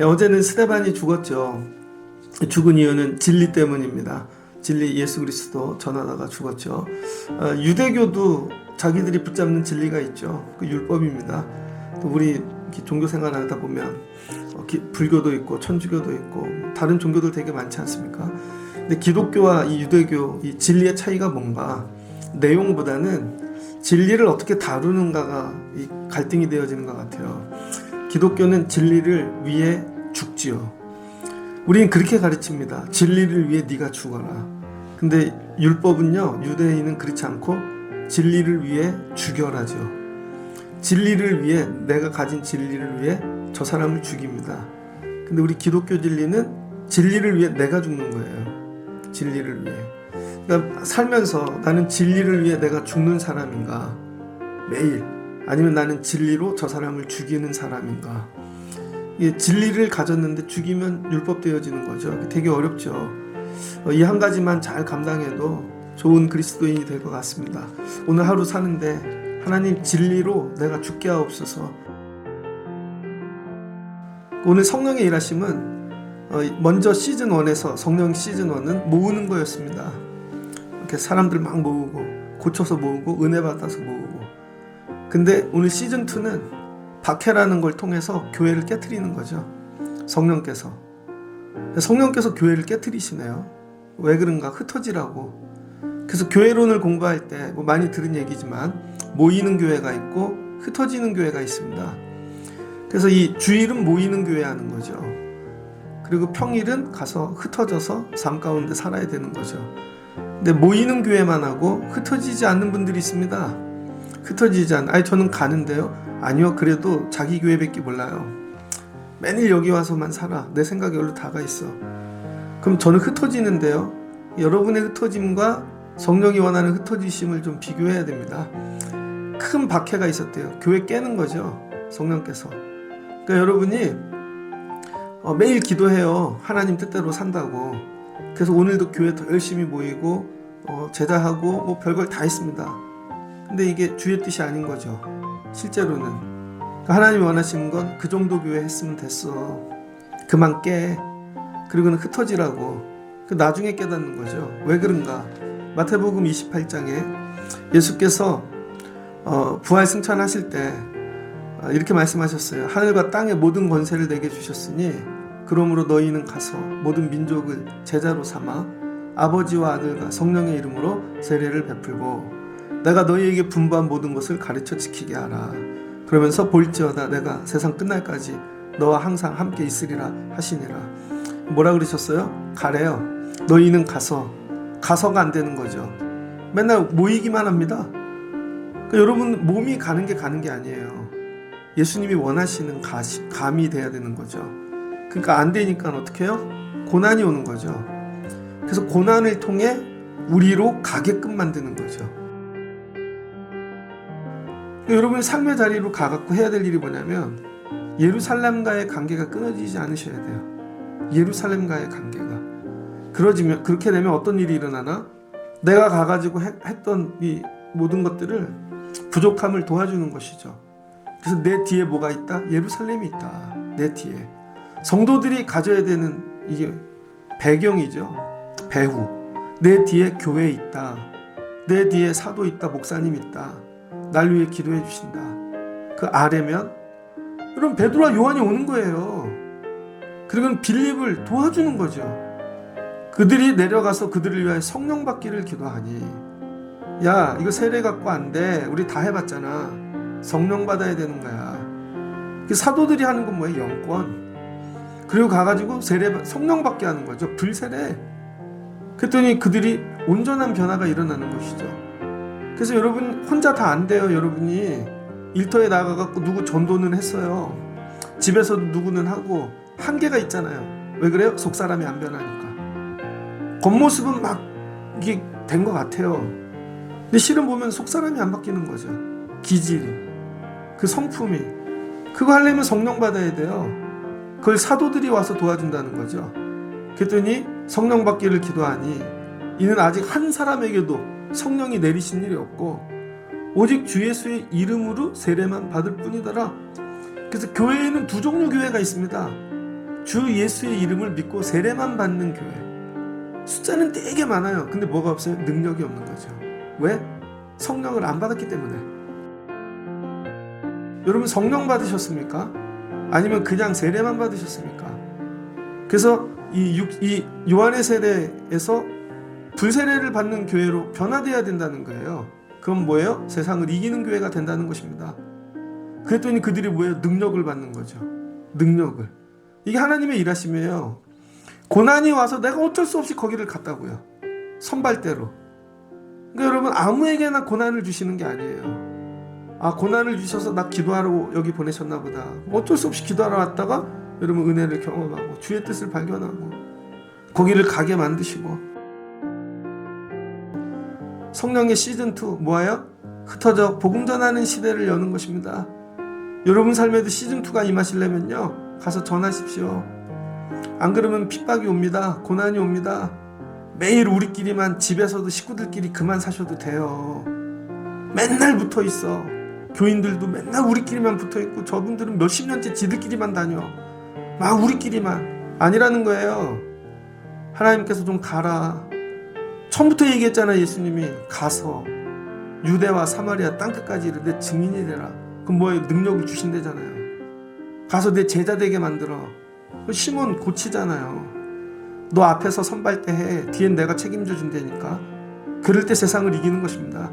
어제는 스데반이 죽었죠. 죽은 이유는 진리 때문입니다. 진리 예수 그리스도 전하다가 죽었죠. 유대교도 자기들이 붙잡는 진리가 있죠. 그 율법입니다. 또 우리 종교 생활하다 보면 불교도 있고 천주교도 있고 다른 종교들 되게 많지 않습니까? 근데 기독교와 이 유대교 이 진리의 차이가 뭔가 내용보다는 진리를 어떻게 다루는가가 이 갈등이 되어지는 것 같아요. 기독교는 진리를 위해 죽지요. 우리는 그렇게 가르칩니다. 진리를 위해 네가 죽어라. 근데 율법은요, 유대인은 그렇지 않고 진리를 위해 죽여라죠. 진리를 위해, 내가 가진 진리를 위해 저 사람을 죽입니다. 근데 우리 기독교 진리는 진리를 위해 내가 죽는 거예요. 진리를 위해. 그러니까 살면서 나는 진리를 위해 내가 죽는 사람인가? 매일. 아니면 나는 진리로 저 사람을 죽이는 사람인가? 진리를 가졌는데 죽이면 율법되어지는 거죠. 되게 어렵죠. 이 한 가지만 잘 감당해도 좋은 그리스도인이 될 것 같습니다. 오늘 하루 사는데 하나님 진리로 내가 죽게 하옵소서. 오늘 성령의 일하심은 먼저 시즌 1에서 성령 시즌 1은 모으는 거였습니다. 이렇게 사람들 막 모으고 고쳐서 모으고 은혜 받아서 모으고. 근데 오늘 시즌 2는 박해라는 걸 통해서 교회를 깨트리는 거죠. 성령께서 교회를 깨트리시네요. 왜 그런가? 흩어지라고. 그래서 교회론을 공부할 때 뭐 많이 들은 얘기지만 모이는 교회가 있고 흩어지는 교회가 있습니다. 그래서 이 주일은 모이는 교회 하는 거죠. 그리고 평일은 가서 흩어져서 삶 가운데 살아야 되는 거죠. 근데 모이는 교회만 하고 흩어지지 않는 분들이 있습니다. 저는 가는데요. 아니요, 그래도 자기 교회밖에 몰라요. 매일 여기 와서만 살아. 내 생각이 여기로 다가 있어. 그럼 저는 흩어지는데요. 여러분의 흩어짐과 성령이 원하는 흩어지심을 좀 비교해야 됩니다. 큰 박해가 있었대요. 교회 깨는 거죠. 성령께서. 그러니까 여러분이 매일 기도해요. 하나님 뜻대로 산다고. 그래서 오늘도 교회 더 열심히 모이고 제자하고 뭐 별걸 다 했습니다. 근데 이게 주의 뜻이 아닌 거죠. 실제로는. 그러니까 하나님이 원하시는 건 그 정도 교회 했으면 됐어. 그만 깨. 그리고는 흩어지라고. 나중에 깨닫는 거죠. 왜 그런가? 마태복음 28장에 예수께서 부활 승천하실 때 이렇게 말씀하셨어요. 하늘과 땅의 모든 권세를 내게 주셨으니 그러므로 너희는 가서 모든 민족을 제자로 삼아 아버지와 아들과 성령의 이름으로 세례를 베풀고 내가 너희에게 분부한 모든 것을 가르쳐 지키게 하라. 그러면서 볼지어다 내가 세상 끝날까지 너와 항상 함께 있으리라 하시니라. 뭐라 그러셨어요? 가래요. 너희는 가서가 안 되는 거죠. 맨날 모이기만 합니다. 그러니까 여러분 몸이 가는 게 아니에요. 예수님이 원하시는 감이 돼야 되는 거죠. 그러니까 안 되니까 어떻게 해요? 고난이 오는 거죠. 그래서 고난을 통해 우리로 가게끔 만드는 거죠. 여러분이 삶의 자리로 가갖고 해야 될 일이 뭐냐면 예루살렘과의 관계가 끊어지지 않으셔야 돼요. 예루살렘과의 관계가. 그렇게 되면 어떤 일이 일어나나? 내가 가가지고 했던 이 모든 것들을 부족함을 도와주는 것이죠. 그래서 내 뒤에 뭐가 있다? 예루살렘이 있다. 내 뒤에. 성도들이 가져야 되는 이게 배경이죠. 배후. 내 뒤에 교회 있다. 내 뒤에 사도 있다. 목사님 있다. 날 위해 기도해 주신다. 그 아래면 여러분 베드로와 요한이 오는 거예요. 그리고 빌립을 도와주는 거죠. 그들이 내려가서 그들을 위하여 성령 받기를 기도하니 야 이거 세례 갖고 안 돼. 우리 다 해봤잖아. 성령 받아야 되는 거야. 그 사도들이 하는 건 뭐예요? 영권. 그리고 가가지고 성령 받게 하는 거죠. 불세례. 그랬더니 그들이 온전한 변화가 일어나는 것이죠. 그래서 여러분 혼자 다 안 돼요. 여러분이 일터에 나가갖고 누구 전도는 했어요. 집에서도 누구는 하고 한계가 있잖아요. 왜 그래요? 속사람이 안 변하니까. 겉모습은 막 이게 된 것 같아요. 근데 실은 보면 속사람이 안 바뀌는 거죠. 기질이, 그 성품이. 그거 하려면 성령 받아야 돼요. 그걸 사도들이 와서 도와준다는 거죠. 그랬더니 성령 받기를 기도하니 이는 아직 한 사람에게도 성령이 내리신 일이 없고 오직 주 예수의 이름으로 세례만 받을 뿐이더라. 그래서 교회에는 두 종류 교회가 있습니다. 주 예수의 이름을 믿고 세례만 받는 교회. 숫자는 되게 많아요. 근데 뭐가 없어요? 능력이 없는 거죠. 왜? 성령을 안 받았기 때문에. 여러분 성령 받으셨습니까? 아니면 그냥 세례만 받으셨습니까? 그래서 이 요한의 세례에서 불세례를 받는 교회로 변화되어야 된다는 거예요. 그건 뭐예요? 세상을 이기는 교회가 된다는 것입니다. 그랬더니 그들이 뭐예요? 능력을 받는 거죠. 능력을. 이게 하나님의 일하심이에요. 고난이 와서 내가 어쩔 수 없이 거기를 갔다고요. 선발대로. 그러니까 여러분 아무에게나 고난을 주시는 게 아니에요. 아, 고난을 주셔서 나 기도하러 여기 보내셨나 보다. 어쩔 수 없이 기도하러 왔다가 여러분 은혜를 경험하고 주의 뜻을 발견하고 거기를 가게 만드시고. 성령의 시즌2 뭐예요? 흩어져 복음 전하는 시대를 여는 것입니다. 여러분 삶에도 시즌2가 임하시려면요, 가서 전하십시오. 안 그러면 핍박이 옵니다. 고난이 옵니다. 매일 우리끼리만, 집에서도 식구들끼리 그만 사셔도 돼요. 맨날 붙어 있어. 교인들도 맨날 우리끼리만 붙어 있고, 저분들은 몇십 년째 지들끼리만 다녀. 막 우리끼리만. 아니라는 거예요. 하나님께서 좀 가라. 처음부터 얘기했잖아요. 예수님이 가서 유대와 사마리아 땅끝까지 이르되 내 증인이 되라. 그럼 뭐예요? 능력을 주신대잖아요. 가서 내 제자 되게 만들어. 시몬 고치잖아요. 너 앞에서 선발대 해. 뒤엔 내가 책임져 준다니까. 그럴 때 세상을 이기는 것입니다.